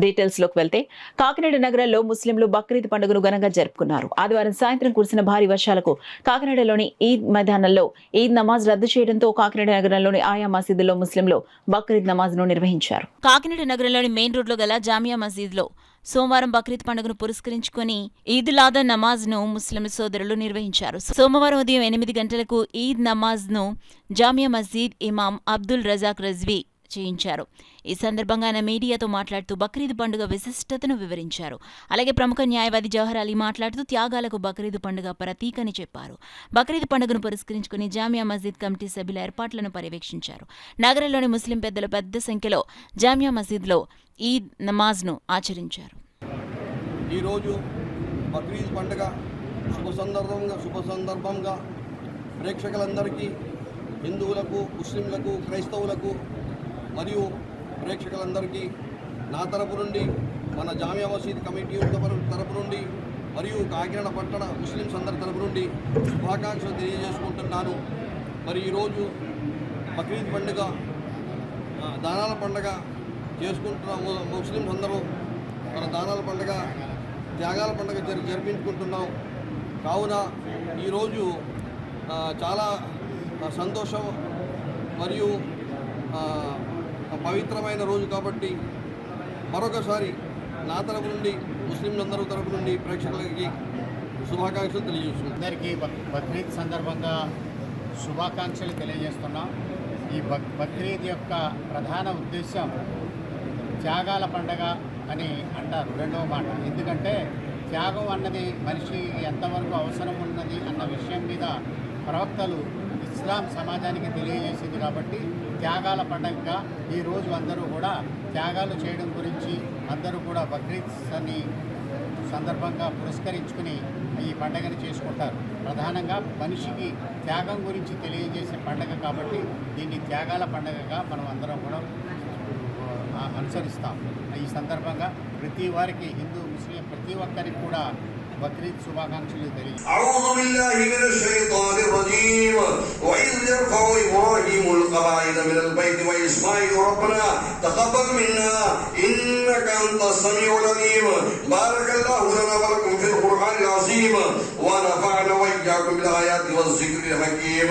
Details లోకి వెళ్తే కాకినాడ నగరంలో ముస్లింలు బక్రీద్ పండుగను ఘనంగా జరుపుకున్నారు. ఆదివారం సాయంత్రం కురిసిన భారీ వర్షాలకు కాకినాడలోని ఈద్ మైదానంలో ఈద్ నమాజ్ రద్దు చేయడంతో కాకినాడ నగరంలోని ఆయా మసీదుల్లో ముస్లింలు బక్రీద్ నమాజ్ ను నిర్వహించారు. కాకినాడ నగరంలోని మెయిన్ రోడ్లో గల జామియా మసీద్లో సోమవారం బక్రీద్ పండుగను పురస్కరించుకుని ఈదులాదా నమాజ్ ను ముస్లిం సోదరులు నిర్వహించారు. సోమవారం ఉదయం 8 గంటలకు ఈద్ నమాజ్ ను జామియా మసీద్ ఇమాం అబ్దుల్ రజాక్ రజ్వీ చేయించారు. ఈ సందర్భంగా ఆయన మీడియాతో మాట్లాడుతూ బక్రీద్ పండుగ విశిష్టతను వివరించారు. అలాగే ప్రముఖ న్యాయవాది జవహర్ అలీ మాట్లాడుతూ త్యాగాలకు బక్రీద్ పండుగ ప్రతీకని చెప్పారు. బక్రీద్ పండుగను పురస్కరించుకుని జామియా మసీద్ కమిటీ సభ్యుల ఏర్పాట్లను పర్యవేక్షించారు. నగరంలోని ముస్లిం పెద్దలు పెద్ద సంఖ్యలో జామియా మసీద్లో ఈద్ నమాజ్ ను ఆచరించారు. ఈరోజు బక్రీద్ పండుగ శుభ సందర్భంగా ప్రేక్షకులందరికీ, హిందువులకు, ముస్లింలకు, క్రైస్తవులకు మరియు ప్రేక్షకులందరికీ నా తరపు నుండి, మన జామియా మసీద్ కమిటీ తరపు నుండి మరియు కాకినాడ పట్టణ ముస్లింస్ అందరి తరపు నుండి శుభాకాంక్షలు తెలియజేసుకుంటున్నాను. మరి ఈరోజు బక్రీద్ పండుగ దానాల పండుగ చేసుకుంటున్నాము. ముస్లింస్ అందరూ మన దానాల పండుగ, త్యాగాల పండుగ జరిపించుకుంటున్నాం. కావున ఈరోజు చాలా సంతోషం మరియు పవిత్రమైన రోజు కాబట్టి మరొకసారి నా తరపు నుండి, ముస్లింలందరూ తరపు నుండి ప్రేక్షకులకి శుభాకాంక్షలు తెలియజేస్తున్నాం. అందరికీ బక్రీద్ సందర్భంగా శుభాకాంక్షలు తెలియజేస్తున్నాం. ఈ బక్రీద్ యొక్క ప్రధాన ఉద్దేశం త్యాగాల పండగ అని అంటారు, రెండవ మాట. ఎందుకంటే త్యాగం అన్నది మనిషి ఎంతవరకు అవసరం ఉన్నది అన్న విషయం మీద ప్రవక్తలు ఇస్లాం సమాజానికి తెలియజేసింది. కాబట్టి త్యాగాల పండుగగా ఈరోజు అందరూ కూడా త్యాగాలు చేయడం గురించి అందరూ కూడా బక్రీద్ అని సందర్భంగా పురస్కరించుకుని ఈ పండుగను చేసుకుంటారు. ప్రధానంగా మనిషికి త్యాగం గురించి తెలియజేసే పండుగ కాబట్టి దీన్ని త్యాగాల పండుగగా మనం అందరం కూడా అనుసరిస్తాం. ఈ సందర్భంగా ప్రతి వారికి, హిందూ ముస్లిం ప్రతి ఒక్కరికి కూడా బక్రీద్ శుభాకాంక్షలు తెలియజేస్తాం. అఊజు బిల్లాహి మినష్ షైతానిర్ రజీమ్. వఇద్ యర్ఫఉ ఇబ్రాహీముల్ ఖవాయిద మినల్ బైతి వ ఇస్మాయిల్ రబ్బనా తఖబ్బల్ మిన్నా ఇన్నక అంతస్ సమీఉల్ అలీమ్. బారకల్లాహు లనా వ లకుం ఫిల్ ఖుర్ఆనిల్ అజీమ్ వ నఫఅనా వ ఇయ్యాకుం బిల్ ఆయాతి వజ్ జిక్రిల్ హకీమ్.